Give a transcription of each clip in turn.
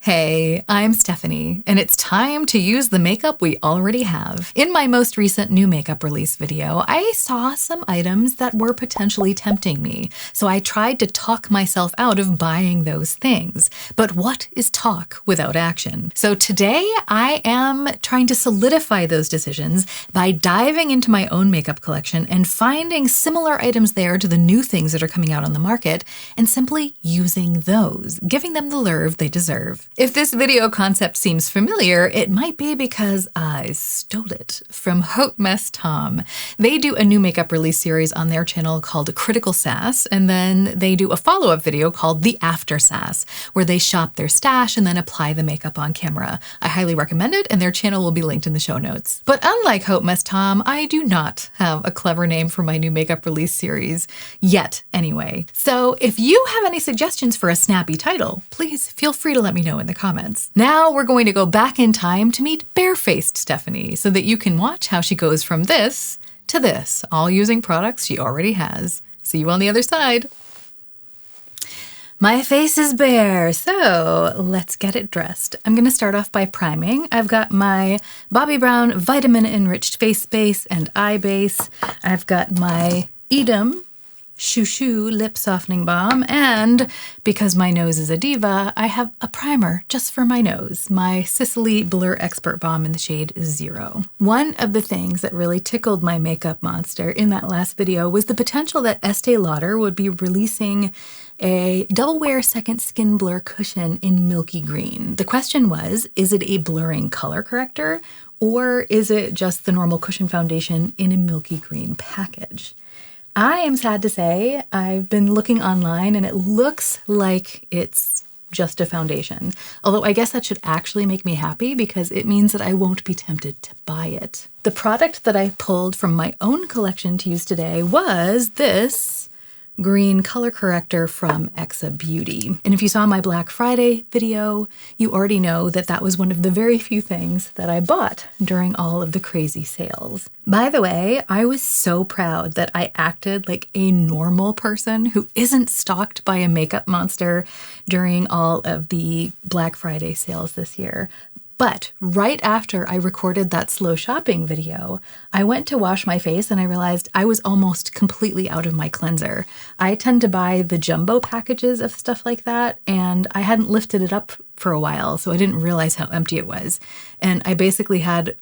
Hey, I'm Stephanie, and it's time to use the makeup we already have. In my most recent new makeup release video, I saw some items that were potentially tempting me, so I tried to talk myself out of buying those things. But what is talk without action? So today, I am trying to solidify those decisions by diving into my own makeup collection and finding similar items there to the new things that are coming out on the market, and simply using those, giving them the lurve they deserve. If this video concept seems familiar, it might be because I stole it from Hautemess Tom. They do a new makeup release series on their channel called Critical Sass, and then they do a follow-up video called The After Sass, where they shop their stash and then apply the makeup on camera. I highly recommend it, and their channel will be linked in the show notes. But unlike Hautemess Tom, I do not have a clever name for my new makeup release series. Yet, anyway. So if you have any suggestions for a snappy title, please feel free to let me know in the comments. Now we're going to go back in time to meet barefaced Stephanie so that you can watch how she goes from this to this, all using products she already has. See you on the other side. My face is bare, so let's get it dressed. I'm going to start off by priming. I've got my Bobbi Brown Vitamin Enriched Face Base and Eye Base. I've got my ESUM Shoo Shoo Lip Softening Balm, and because my nose is a diva, I have a primer just for my nose, my Sicily Blur Expert Balm in the shade 0. One of the things that really tickled my makeup monster in that last video was the potential that Estee Lauder would be releasing a Double Wear Second Skin Blur Cushion in milky green. The question was, is it a blurring color corrector, or is it just the normal cushion foundation in a milky green package? I am sad to say I've been looking online and it looks like it's just a foundation. Although I guess that should actually make me happy because it means that I won't be tempted to buy it. The product that I pulled from my own collection to use today was this green color corrector from Exa Beauty. And if you saw my Black Friday video, you already know that that was one of the very few things that I bought during all of the crazy sales. By the way, I was so proud that I acted like a normal person who isn't stalked by a makeup monster during all of the Black Friday sales this year. But right after I recorded that slow shopping video, I went to wash my face and I realized I was almost completely out of my cleanser. I tend to buy the jumbo packages of stuff like that, and I hadn't lifted it up for a while, so I didn't realize how empty it was. And I basically had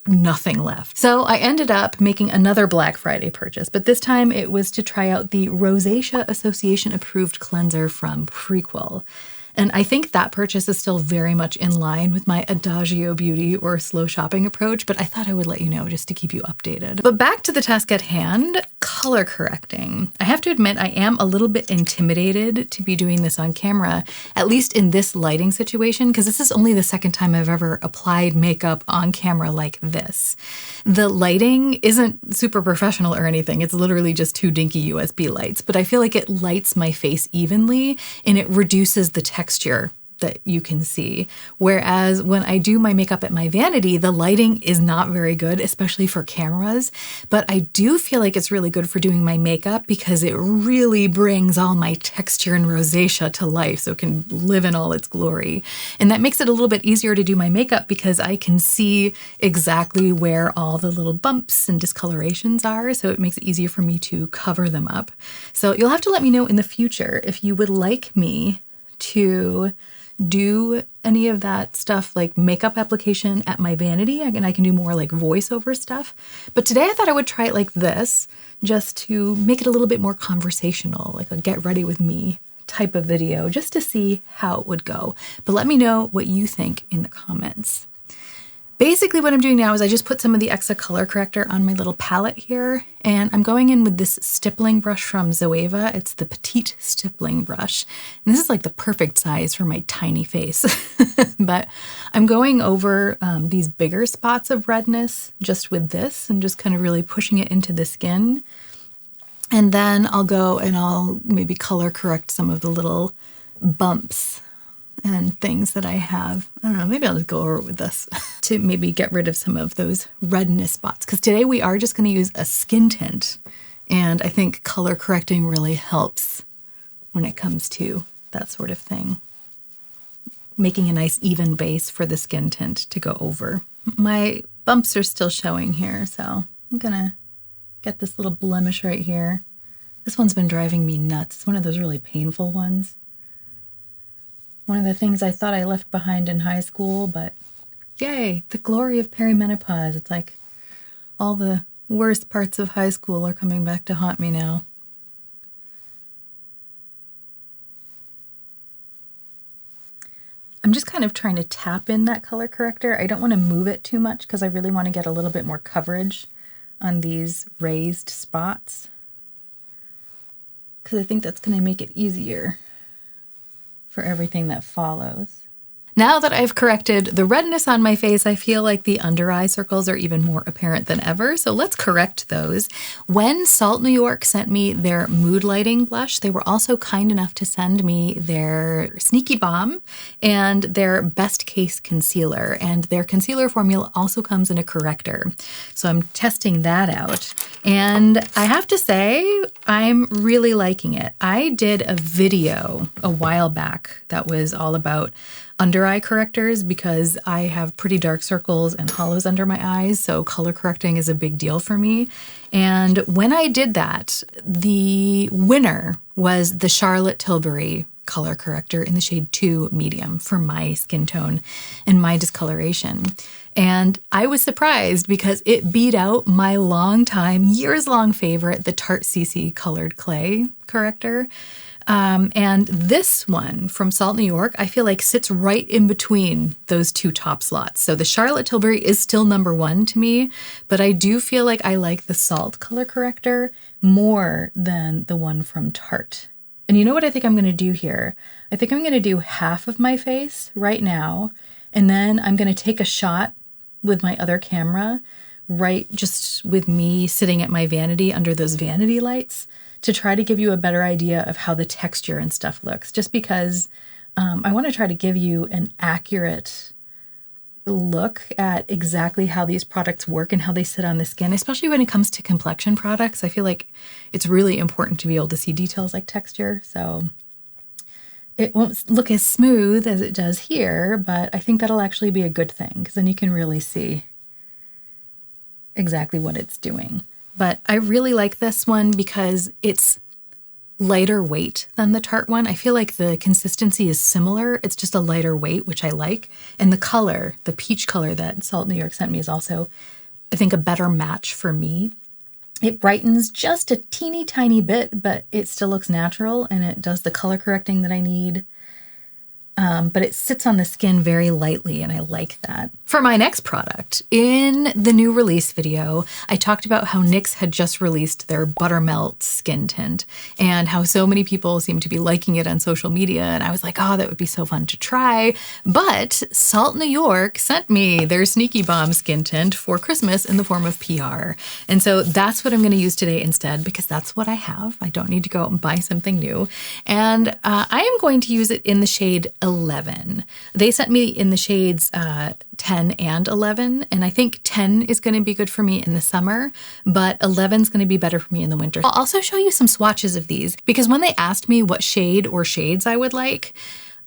nothing left. So I ended up making another Black Friday purchase, but this time it was to try out the Rosacea Association approved cleanser from Prequel. And I think that purchase is still very much in line with my Adagio Beauty or slow shopping approach, but I thought I would let you know just to keep you updated. But back to the task at hand, color correcting. I have to admit I am a little bit intimidated to be doing this on camera, at least in this lighting situation, because this is only the second time I've ever applied makeup on camera like this. The lighting isn't super professional or anything. It's literally just two dinky USB lights, but I feel like it lights my face evenly and it reduces the texture that you can see. Whereas when I do my makeup at my vanity, the lighting is not very good, especially for cameras. But I do feel like it's really good for doing my makeup because it really brings all my texture and rosacea to life so it can live in all its glory. And that makes it a little bit easier to do my makeup because I can see exactly where all the little bumps and discolorations are. So it makes it easier for me to cover them up. So you'll have to let me know in the future if you would like me to do any of that stuff like makeup application at my vanity, and I can do more like voiceover stuff. But today I thought I would try it like this just to make it a little bit more conversational, like a get ready with me type of video, just to see how it would go. But let me know what you think in the comments. Basically what I'm doing now is I just put some of the Exa color corrector on my little palette here, and I'm going in with this stippling brush from Zoeva. It's the Petite Stippling Brush. And this is like the perfect size for my tiny face. But I'm going over these bigger spots of redness just with this and just kind of really pushing it into the skin. And then I'll go and I'll maybe color correct some of the little bumps and things that I have. I don't know, maybe I'll just go over it with this to maybe get rid of some of those redness spots. Because today we are just going to use a skin tint. And I think color correcting really helps when it comes to that sort of thing. making a nice even base for the skin tint to go over. My bumps are still showing here, so I'm gonna get this little blemish right here. This one's been driving me nuts. It's one of those really painful ones. One of the things I thought I left behind in high school, but yay, the glory of perimenopause. It's like all the worst parts of high school are coming back to haunt me now. I'm just kind of trying to tap in that color corrector. I don't want to move it too much because I really want to get a little bit more coverage on these raised spots, because I think that's going to make it easier for everything that follows. Now that I've corrected the redness on my face, I feel like the under eye circles are even more apparent than ever. So let's correct those. When Salt New York sent me their mood lighting blush, they were also kind enough to send me their Sneaky Balm and their Best Case Concealer. And their concealer formula also comes in a corrector. So I'm testing that out. And I have to say, I'm really liking it. I did a video a while back that was all about under eye correctors because I have pretty dark circles and hollows under my eyes, so color correcting is a big deal for me. And when I did that, the winner was the Charlotte Tilbury color corrector in the shade 2 medium for my skin tone and my discoloration. And I was surprised because it beat out my long-time, years-long favorite, the Tarte CC Colored Clay corrector. And this one from Salt New York, I feel like sits right in between those two top slots. So the Charlotte Tilbury is still #1 to me, but I do feel like I like the Salt color corrector more than the one from Tarte. And you know what I think I'm going to do here? I think I'm going to do half of my face right now, and then I'm going to take a shot with my other camera, right just with me sitting at my vanity under those vanity lights, to try to give you a better idea of how the texture and stuff looks, just because I want to try to give you an accurate look at exactly how these products work and how they sit on the skin, especially when it comes to complexion products. I feel like it's really important to be able to see details like texture. So it won't look as smooth as it does here, but I think that'll actually be a good thing because then you can really see exactly what it's doing. But I really like this one because it's lighter weight than the Tarte one. I feel like the consistency is similar. It's just a lighter weight, which I like. And the color, the peach color that Salt New York sent me is also, I think, a better match for me. It brightens just a teeny tiny bit, but it still looks natural and it does the color correcting that I need. But it sits on the skin very lightly, and I like that. For my next product, in the new release video, I talked about how NYX had just released their Buttermelt skin tint and how so many people seem to be liking it on social media, and I was like, oh, that would be so fun to try. But Salt New York sent me their Sneaky Balm skin tint for Christmas in the form of PR. And so that's what I'm going to use today instead, because that's what I have. I don't need to go out and buy something new. And I am going to use it in the shade 11. They sent me in the shades 10 and 11, and I think 10 is going to be good for me in the summer, but 11 is going to be better for me in the winter. I'll also show you some swatches of these, because when they asked me what shade or shades I would like,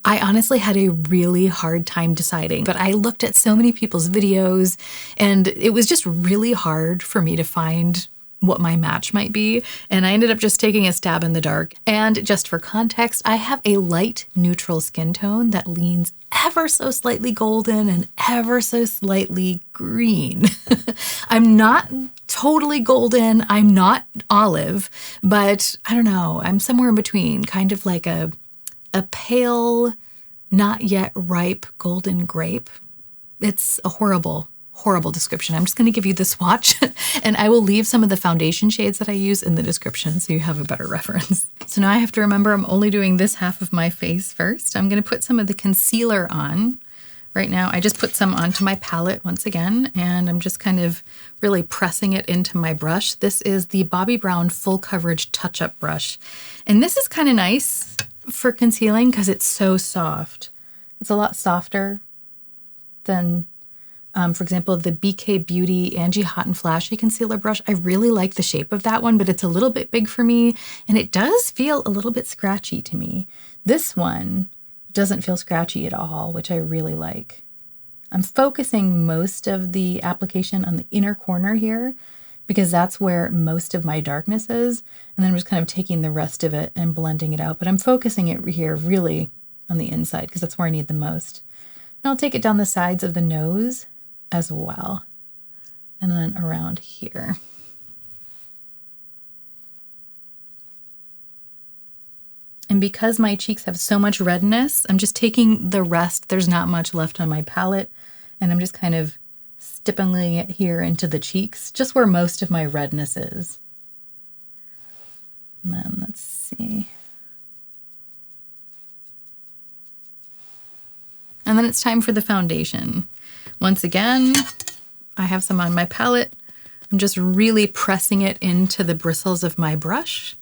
I honestly had a really hard time deciding, but I looked at so many people's videos, and it was just really hard for me to find what my match might be, and I ended up just taking a stab in the dark. And just for context, I have a light neutral skin tone that leans ever so slightly golden and ever so slightly green. I'm not totally golden, I'm not olive, but I don't know, I'm somewhere in between, kind of like a pale, not yet ripe golden grape. It's a horrible description. I'm just going to give you the swatch and I will leave some of the foundation shades that I use in the description so you have a better reference. So now I have to remember I'm only doing this half of my face first. I'm going to put some of the concealer on. Right now I just put some onto my palette once again, and I'm just kind of really pressing it into my brush. This is the Bobbi Brown Full Coverage Touch-Up Brush. And this is kind of nice for concealing because it's so soft. It's a lot softer than for example, the BK Beauty Angie Hot and Flashy Concealer Brush. I really like the shape of that one, but it's a little bit big for me, and it does feel a little bit scratchy to me. This one doesn't feel scratchy at all, which I really like. I'm focusing most of the application on the inner corner here because that's where most of my darkness is. And then I'm just kind of taking the rest of it and blending it out. But I'm focusing it here really on the inside because that's where I need the most. And I'll take it down the sides of the nose as well. And then around here. And because my cheeks have so much redness, I'm just taking the rest. There's not much left on my palette. And I'm just kind of stippling it here into the cheeks, just where most of my redness is. And then let's see. And then it's time for the foundation. Once again, I have some on my palette. I'm just really pressing it into the bristles of my brush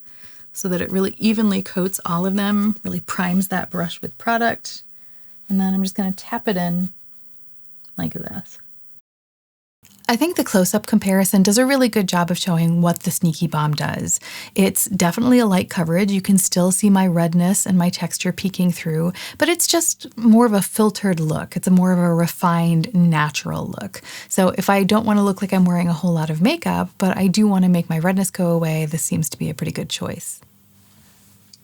so that it really evenly coats all of them, really primes that brush with product. And then I'm just going to tap it in like this. I think the close-up comparison does a really good job of showing what the Sneaky Balm does. It's definitely a light coverage. You can still see my redness and my texture peeking through, but it's just more of a filtered look. It's a more of a refined, natural look. So if I don't want to look like I'm wearing a whole lot of makeup, but I do want to make my redness go away, this seems to be a pretty good choice.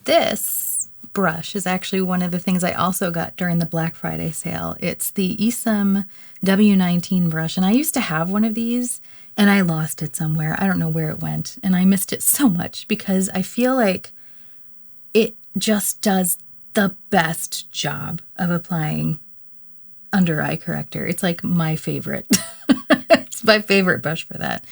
This brush is actually one of the things I also got during the Black Friday sale. It's the ESUM W19 brush, and I used to have one of these, and I lost it somewhere. I don't know where it went, and I missed it so much because I feel like it just does the best job of applying under eye corrector. It's like my favorite. It's my favorite brush for that.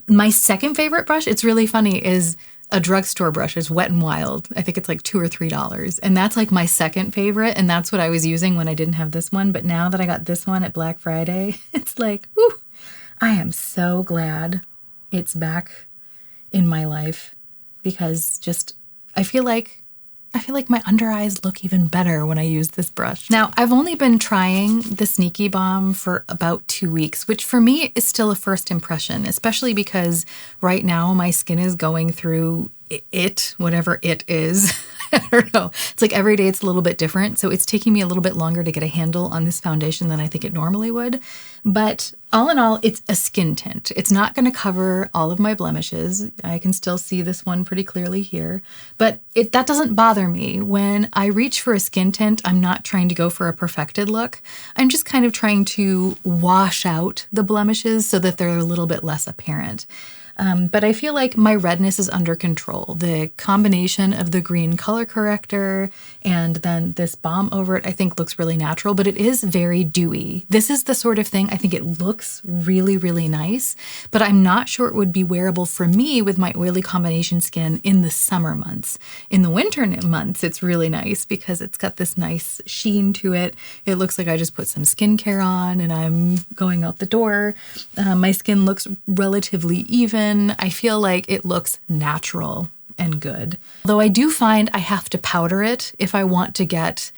My second favorite brush, it's really funny, is a drugstore brush. Is Wet n Wild. I think it's like $2 or $3. And that's like my second favorite. And that's what I was using when I didn't have this one. But now that I got this one at Black Friday, it's like, whew, I am so glad it's back in my life because just, I feel like my under eyes look even better when I use this brush. Now, I've only been trying the Sneaky Balm for about 2 weeks, which for me is still a first impression, especially because right now my skin is going through whatever it is. I don't know. It's like every day it's a little bit different. So it's taking me a little bit longer to get a handle on this foundation than I think it normally would. But all in all, it's a skin tint. It's not going to cover all of my blemishes. I can still see this one pretty clearly here. But that doesn't bother me. When I reach for a skin tint, I'm not trying to go for a perfected look. I'm just kind of trying to wash out the blemishes so that they're a little bit less apparent. But I feel like my redness is under control. The combination of the green color corrector and then this balm over it, I think looks really natural, but it is very dewy. This is the sort of thing, I think it looks really, really nice, but I'm not sure it would be wearable for me with my oily combination skin in the summer months. In the winter months, it's really nice because it's got this nice sheen to it. It looks like I just put some skincare on and I'm going out the door. My skin looks relatively even. I feel like it looks natural and good. Though I do find I have to powder it if I want to get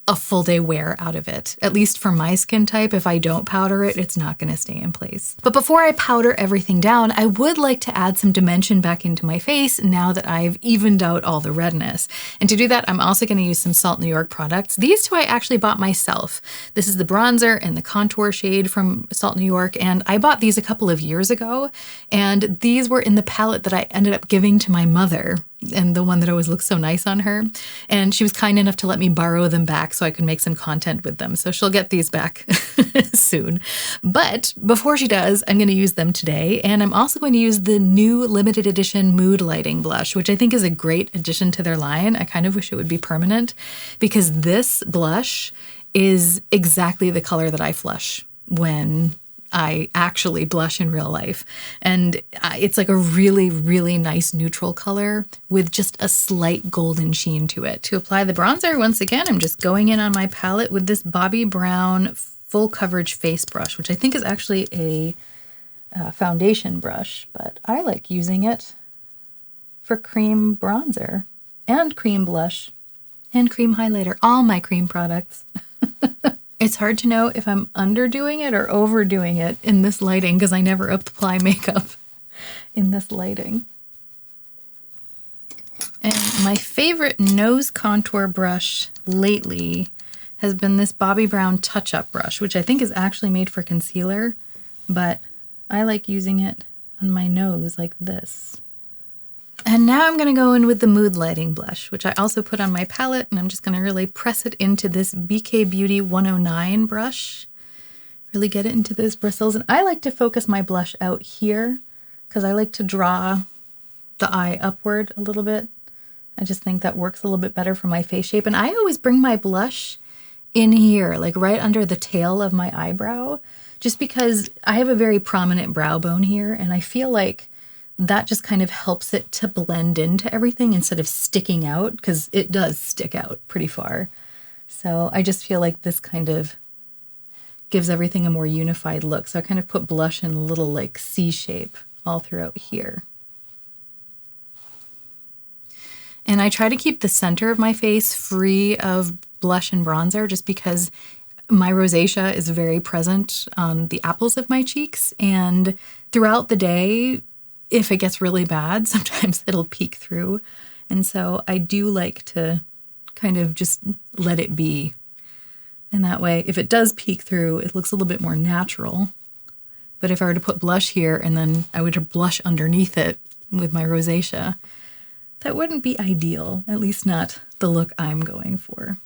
a full day wear out of it. At least for my skin type, if I don't powder it, it's not going to stay in place. But before I powder everything down, I would like to add some dimension back into my face now that I've evened out all the redness. And to do that, I'm also going to use some Salt New York products. These two I actually bought myself. This is the bronzer and the contour shade from Salt New York, and I bought these a couple of years ago, and these were in the palette that I ended up giving to my mother, and the one that always looks so nice on her. And she was kind enough to let me borrow them back so I could make some content with them. So she'll get these back soon. But before she does, I'm going to use them today. And I'm also going to use the new limited edition Mood Lighting blush, which I think is a great addition to their line. I kind of wish it would be permanent because this blush is exactly the color that I flush when I actually blush in real life. And it's like a really, really nice neutral color with just a slight golden sheen to it. To apply the bronzer, once again, I'm just going in on my palette with this Bobbi Brown full coverage face brush, which I think is actually a foundation brush, but I like using it for cream bronzer and cream blush and cream highlighter, all my cream products. It's hard to know if I'm underdoing it or overdoing it in this lighting because I never apply makeup in this lighting. And my favorite nose contour brush lately has been this Bobbi Brown touch-up brush, which I think is actually made for concealer, but I like using it on my nose like this. And now I'm going to go in with the Mood Lighting blush, which I also put on my palette, and I'm just going to really press it into this BK Beauty 109 brush. Really get it into those bristles. And I like to focus my blush out here because I like to draw the eye upward a little bit. I just think that works a little bit better for my face shape. And I always bring my blush in here, like right under the tail of my eyebrow, just because I have a very prominent brow bone here, and I feel like that just kind of helps it to blend into everything instead of sticking out, because it does stick out pretty far. So I just feel like this kind of gives everything a more unified look. So I kind of put blush in a little like C shape all throughout here. And I try to keep the center of my face free of blush and bronzer just because my rosacea is very present on the apples of my cheeks. And throughout the day, if it gets really bad, sometimes it'll peek through. And so I do like to kind of just let it be. And that way, if it does peek through, it looks a little bit more natural. But if I were to put blush here and then I would blush underneath it with my rosacea, that wouldn't be ideal, at least not the look I'm going for.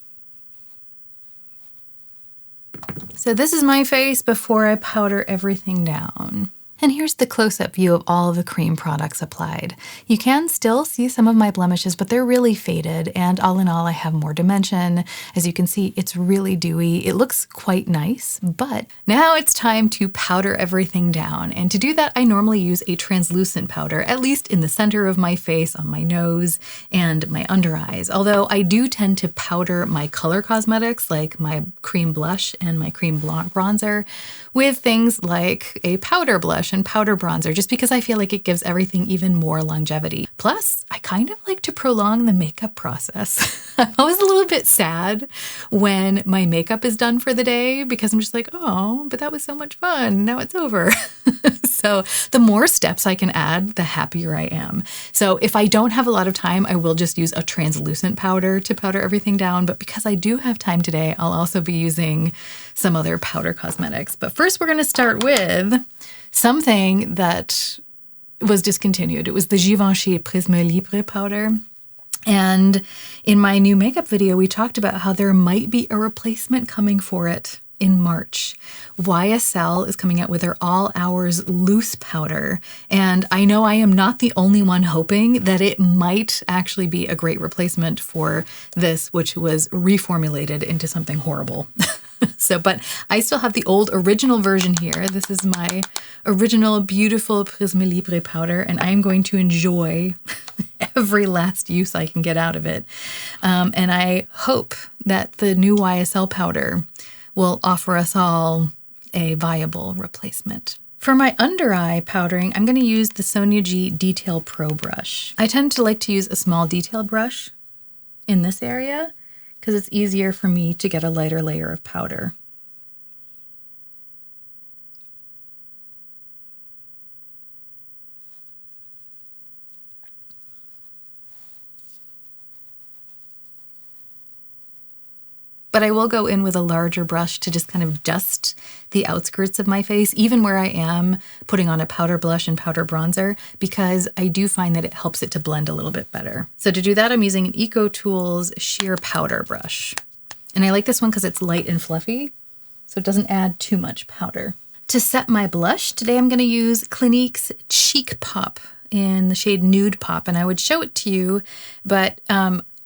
So this is my face before I powder everything down. And here's the close-up view of all of the cream products applied. You can still see some of my blemishes, but they're really faded, and all in all, I have more dimension. As you can see, it's really dewy. It looks quite nice, but now it's time to powder everything down. And to do that, I normally use a translucent powder, at least in the center of my face, on my nose, and my under eyes. Although I do tend to powder my color cosmetics, like my cream blush and my cream bronzer, with things like a powder blush and powder bronzer, just because I feel like it gives everything even more longevity. Plus, I kind of like to prolong the makeup process. I'm always a little bit sad when my makeup is done for the day because I'm just like, oh, but that was so much fun. Now it's over. So the more steps I can add, the happier I am. So if I don't have a lot of time, I will just use a translucent powder to powder everything down. But because I do have time today, I'll also be using some other powder cosmetics. But first, we're going to start with something that was discontinued. It was the Givenchy Prisme Libre powder. And in my new makeup video, we talked about how there might be a replacement coming for it in March. YSL is coming out with their All Hours loose powder. And I know I am not the only one hoping that it might actually be a great replacement for this, which was reformulated into something horrible. But I still have the old original version here. This is my original beautiful Prisme Libre powder, and I am going to enjoy every last use I can get out of it. And I hope that the new YSL powder will offer us all a viable replacement. For my under eye powdering, I'm going to use the Sonia G Detail Pro brush. I tend to like to use a small detail brush in this area because it's easier for me to get a lighter layer of powder. But I will go in with a larger brush to just kind of dust the outskirts of my face, even where I am putting on a powder blush and powder bronzer, because I do find that it helps it to blend a little bit better. So to do that, I'm using an EcoTools sheer powder brush. And I like this one because it's light and fluffy, so it doesn't add too much powder. To set my blush, today I'm going to use Clinique's Cheek Pop in the shade Nude Pop, and I would show it to you, but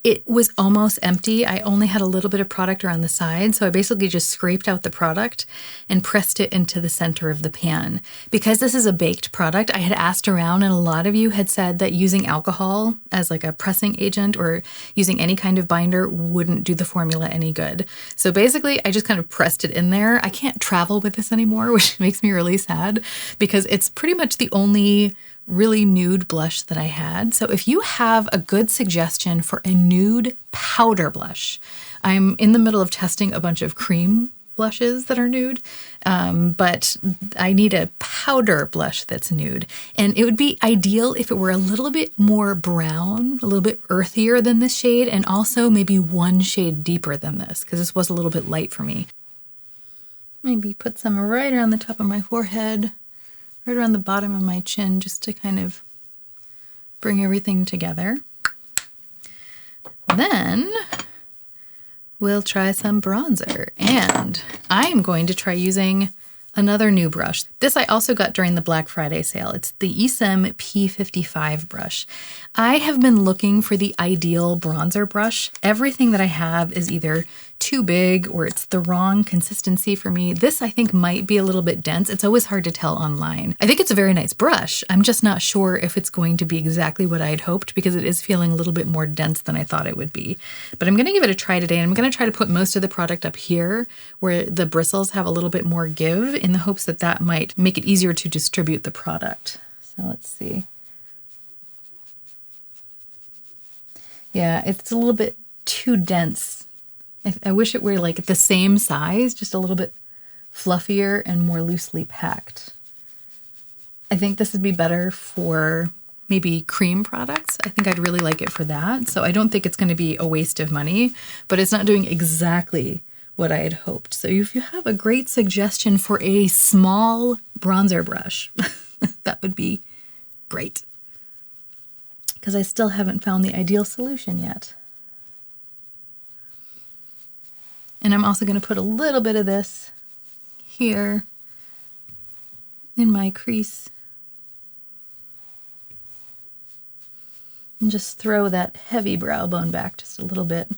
it was almost empty. I only had a little bit of product around the side, so I basically just scraped out the product and pressed it into the center of the pan. Because this is a baked product, I had asked around, and a lot of you had said that using alcohol as like a pressing agent or using any kind of binder wouldn't do the formula any good. So basically, I just kind of pressed it in there. I can't travel with this anymore, which makes me really sad because it's pretty much the only really nude blush that I had. So if you have a good suggestion for a nude powder blush, I'm in the middle of testing a bunch of cream blushes that are nude, but I need a powder blush that's nude. And it would be ideal if it were a little bit more brown, a little bit earthier than this shade, and also maybe one shade deeper than this, because this was a little bit light for me. Maybe put some right around the top of my forehead, right around the bottom of my chin, just to kind of bring everything together. Then we'll try some bronzer, and I'm going to try using another new brush. This I also got during the Black Friday sale. It's the ESUM P55 brush. I have been looking for the ideal bronzer brush. Everything that I have is either too big or it's the wrong consistency for me. This I think might be a little bit dense. It's always hard to tell online. I think it's a very nice brush. I'm just not sure if it's going to be exactly what I had hoped, because it is feeling a little bit more dense than I thought it would be. But I'm gonna give it a try today, and I'm gonna try to put most of the product up here where the bristles have a little bit more give, in the hopes that that might make it easier to distribute the product. So let's see. Yeah, it's a little bit too dense. I wish it were like the same size, just a little bit fluffier and more loosely packed. I think this would be better for maybe cream products. I think I'd really like it for that. So I don't think it's going to be a waste of money, but it's not doing exactly what I had hoped. So if you have a great suggestion for a small bronzer brush, that would be great, because I still haven't found the ideal solution yet. And I'm also going to put a little bit of this here in my crease and just throw that heavy brow bone back just a little bit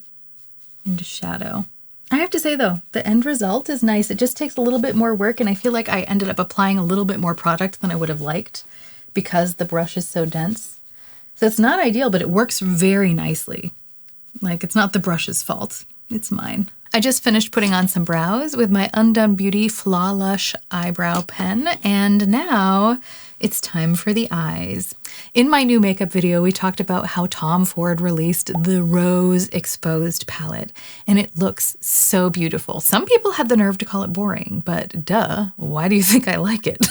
into shadow. I have to say though, the end result is nice. It just takes a little bit more work, and I feel like I ended up applying a little bit more product than I would have liked because the brush is so dense. So it's not ideal, but it works very nicely. Like, it's not the brush's fault, it's mine. I just finished putting on some brows with my Undone Beauty Flawlush eyebrow pen, and now it's time for the eyes. In my new makeup video, we talked about how Tom Ford released the Rose Exposed palette, and it looks so beautiful. Some people had the nerve to call it boring, but duh, why do you think I like it?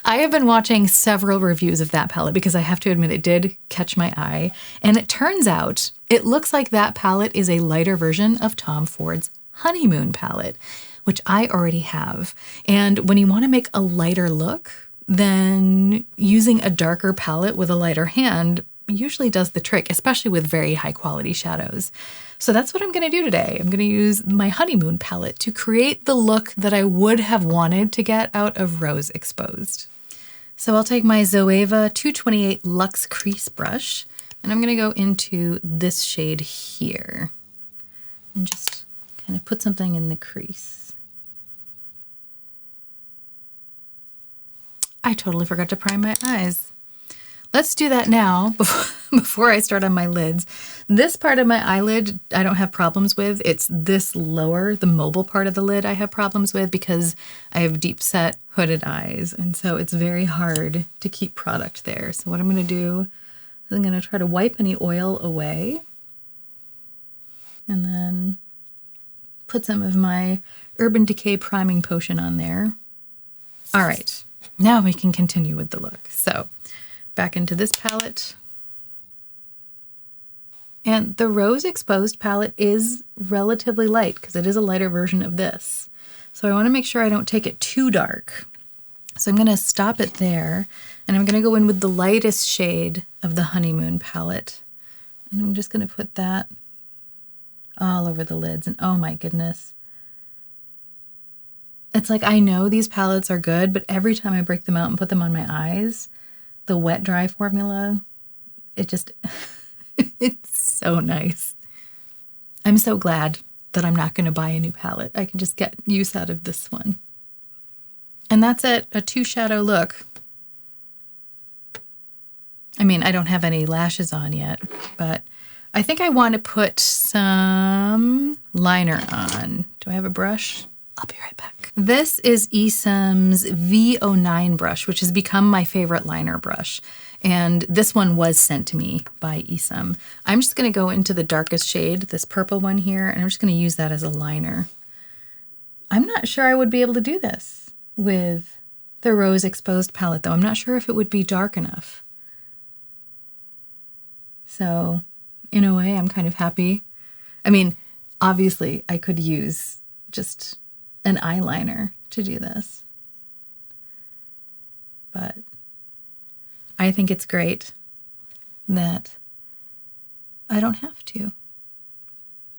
I have been watching several reviews of that palette because I have to admit it did catch my eye, and it turns out it looks like that palette is a lighter version of Tom Ford's Honeymoon palette, which I already have. And when you want to make a lighter look, then using a darker palette with a lighter hand usually does the trick, especially with very high quality shadows. So that's what I'm going to do today. I'm going to use my Honeymoon palette to create the look that I would have wanted to get out of Rose Exposed. So I'll take my Zoeva 228 Luxe Crease Brush, and I'm going to go into this shade here and just kind of put something in the crease. I totally forgot to prime my eyes. Let's do that now before I start on my lids. This part of my eyelid I don't have problems with. It's this lower, the mobile part of the lid I have problems with because I have deep set hooded eyes. And so it's very hard to keep product there. So what I'm going to do is I'm going to try to wipe any oil away. And then put some of my Urban Decay Priming Potion on there. All right, now we can continue with the look. So back into this palette. And the Rose Exposed palette is relatively light because it is a lighter version of this. So I want to make sure I don't take it too dark. So I'm going to stop it there, and I'm going to go in with the lightest shade of the Honeymoon palette. And I'm just going to put that all over the lids. And oh my goodness. It's like I know these palettes are good, but every time I break them out and put them on my eyes, the wet dry formula, it just, it's so nice. I'm so glad that I'm not going to buy a new palette. I can just get use out of this one. And that's it, a 2-shadow look. I mean, I don't have any lashes on yet, but I think I want to put some liner on. Do I have a brush? I'll be right back. This is ESUM's V09 brush, which has become my favorite liner brush. And this one was sent to me by ESUM. I'm just going to go into the darkest shade, this purple one here, and I'm just going to use that as a liner. I'm not sure I would be able to do this with the Rose Exposed palette, though. I'm not sure if it would be dark enough. So in a way, I'm kind of happy. I mean, obviously, I could use just an eyeliner to do this. But I think it's great that I don't have to,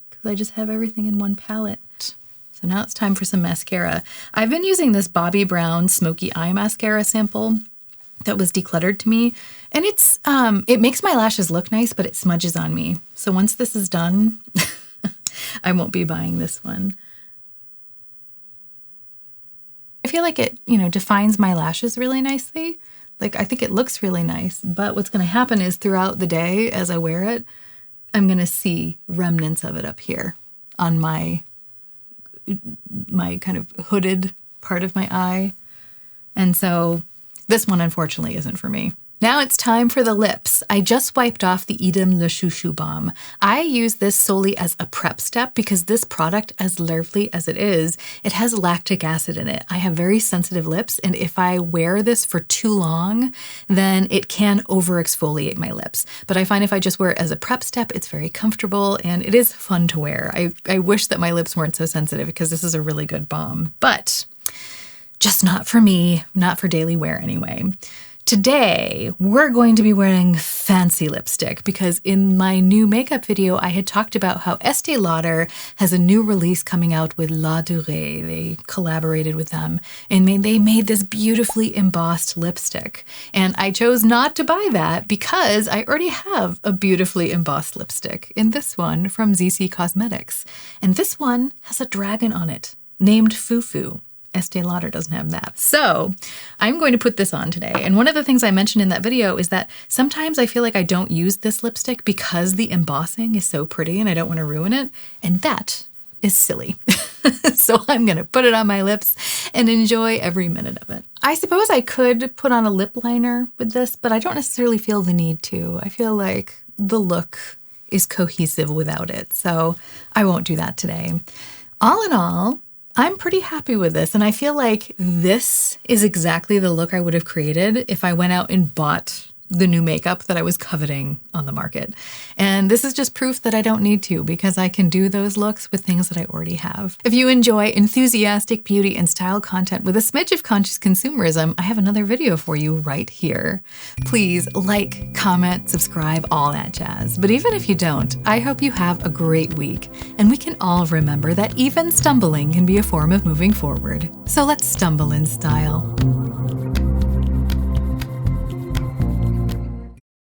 because I just have everything in one palette. So now it's time for some mascara. I've been using this Bobbi Brown Smoky Eye Mascara sample that was decluttered to me. And it's it makes my lashes look nice, but it smudges on me. So once this is done, I won't be buying this one. I feel like it, defines my lashes really nicely. Like, I think it looks really nice, but what's going to happen is throughout the day as I wear it, I'm going to see remnants of it up here on my kind of hooded part of my eye. And so this one, unfortunately, isn't for me. Now it's time for the lips. I just wiped off the Edam Le Chouchou Balm. I use this solely as a prep step because this product, as lovely as it is, it has lactic acid in it. I have very sensitive lips, and if I wear this for too long, then it can over-exfoliate my lips. But I find if I just wear it as a prep step, it's very comfortable and it is fun to wear. I wish that my lips weren't so sensitive because this is a really good balm, but just not for me, not for daily wear anyway. Today, we're going to be wearing fancy lipstick because in my new makeup video, I had talked about how Estee Lauder has a new release coming out with La Durée. They collaborated with them and they made this beautifully embossed lipstick. And I chose not to buy that because I already have a beautifully embossed lipstick in this one from ZC Cosmetics. And this one has a dragon on it named Fufu. Estee Lauder doesn't have that. So I'm going to put this on today. And one of the things I mentioned in that video is that sometimes I feel like I don't use this lipstick because the embossing is so pretty and I don't want to ruin it. And that is silly. So I'm going to put it on my lips and enjoy every minute of it. I suppose I could put on a lip liner with this, but I don't necessarily feel the need to. I feel like the look is cohesive without it. So I won't do that today. All in all, I'm pretty happy with this, and I feel like this is exactly the look I would have created if I went out and bought the new makeup that I was coveting on the market. And this is just proof that I don't need to because I can do those looks with things that I already have. If you enjoy enthusiastic beauty and style content with a smidge of conscious consumerism, I have another video for you right here. Please like, comment, subscribe, all that jazz. But even if you don't, I hope you have a great week and we can all remember that even stumbling can be a form of moving forward. So let's stumble in style.